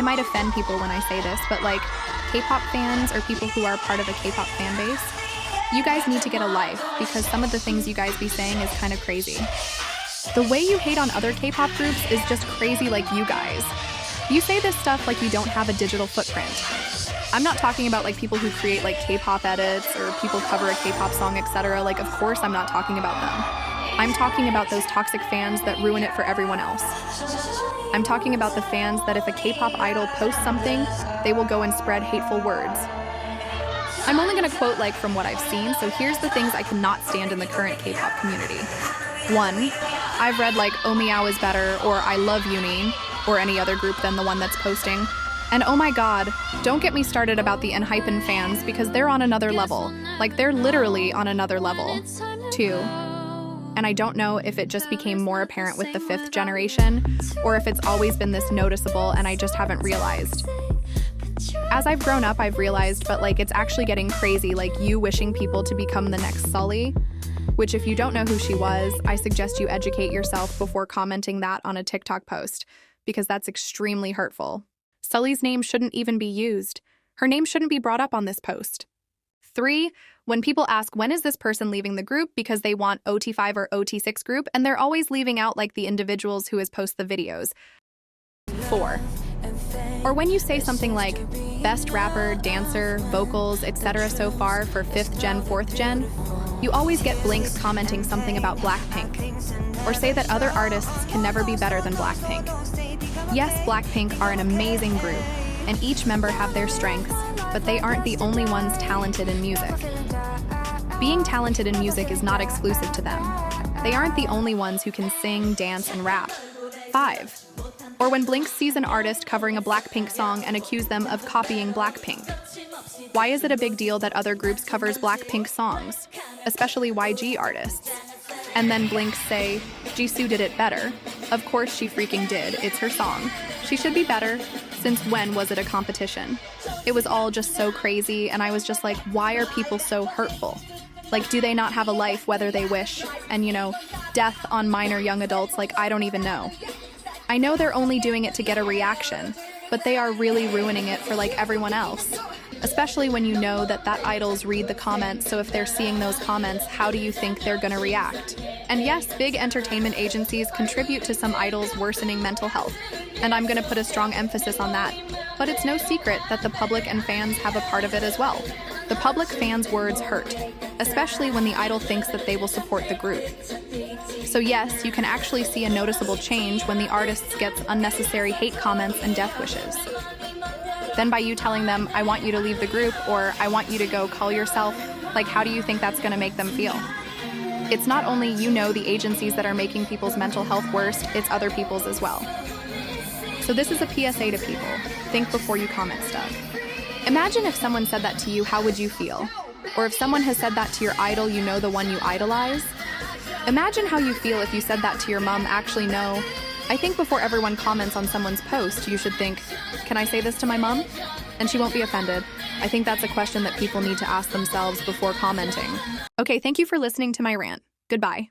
might offend people when I say this, but like K-pop fans or people who are part of a K-pop fan base, you guys need to get a life because some of the things you guys be saying is kind of crazy. The way you hate on other K-pop groups is just crazy like you guys. You say this stuff like you don't have a digital footprint. I'm not talking about like people who create like K-pop edits or people cover a K-pop song, etc. Like, of course I'm not talking about them. I'm talking about those toxic fans that ruin it for everyone else. I'm talking about the fans that if a K-pop idol posts something, they will go and spread hateful words. I'm only gonna quote like from what I've seen, so here's the things I cannot stand in the current K-pop community. 1, I've read like Oh Meow is better or I love Uni or any other group than the one that's posting. And oh my god, don't get me started about the ENHYPEN fans because they're on another level. Like they're literally on another level. 2, and I don't know if it just became more apparent with the 5th generation or if it's always been this noticeable and I just haven't realized. As I've grown up, I've realized, but like it's actually getting crazy, like you wishing people to become the next Sulli, which if you don't know who she was, I suggest you educate yourself before commenting that on a TikTok post, because that's extremely hurtful. Sulli's name shouldn't even be used. Her name shouldn't be brought up on this post. 3, when people ask when is this person leaving the group because they want OT5 or OT6 group, and they're always leaving out like the individuals who has post the videos. 4, or when you say something like best rapper, dancer, vocals, etc. so far for 5th gen, 4th gen, you always get blinks commenting something about Blackpink, or say that other artists can never be better than Blackpink. Yes, Blackpink are an amazing group, and each member have their strengths, but they aren't the only ones talented in music. Being talented in music is not exclusive to them. They aren't the only ones who can sing, dance, and rap. 5, or when Blink sees an artist covering a Blackpink song and accuse them of copying Blackpink. Why is it a big deal that other groups covers Blackpink songs, especially YG artists? And then Blink say, Jisoo did it better. Of course she freaking did, it's her song. She should be better. Since when was it a competition? It was all just so crazy, and I was just like, why are people so hurtful? Like, do they not have a life whether they wish? And you know, death on minor young adults, like I don't even know. I know they're only doing it to get a reaction, but they are really ruining it for like everyone else. Especially when you know that idols read the comments, so if they're seeing those comments, how do you think they're gonna react? And yes, big entertainment agencies contribute to some idols' worsening mental health, and I'm gonna put a strong emphasis on that. But it's no secret that the public and fans have a part of it as well. The public fans' words hurt, especially when the idol thinks that they will support the group. So yes, you can actually see a noticeable change when the artist gets unnecessary hate comments and death wishes. Then by you telling them, I want you to leave the group, or I want you to go call yourself, like how do you think that's gonna make them feel? It's not only the agencies that are making people's mental health worse, it's other people's as well. So this is a PSA to people. Think before you comment stuff. Imagine if someone said that to you, how would you feel? Or if someone has said that to your idol, you know, the one you idolize? Imagine how you feel if you said that to your mom. Actually, no. I think before everyone comments on someone's post, you should think, can I say this to my mom? And she won't be offended. I think that's a question that people need to ask themselves before commenting. Okay, thank you for listening to my rant. Goodbye.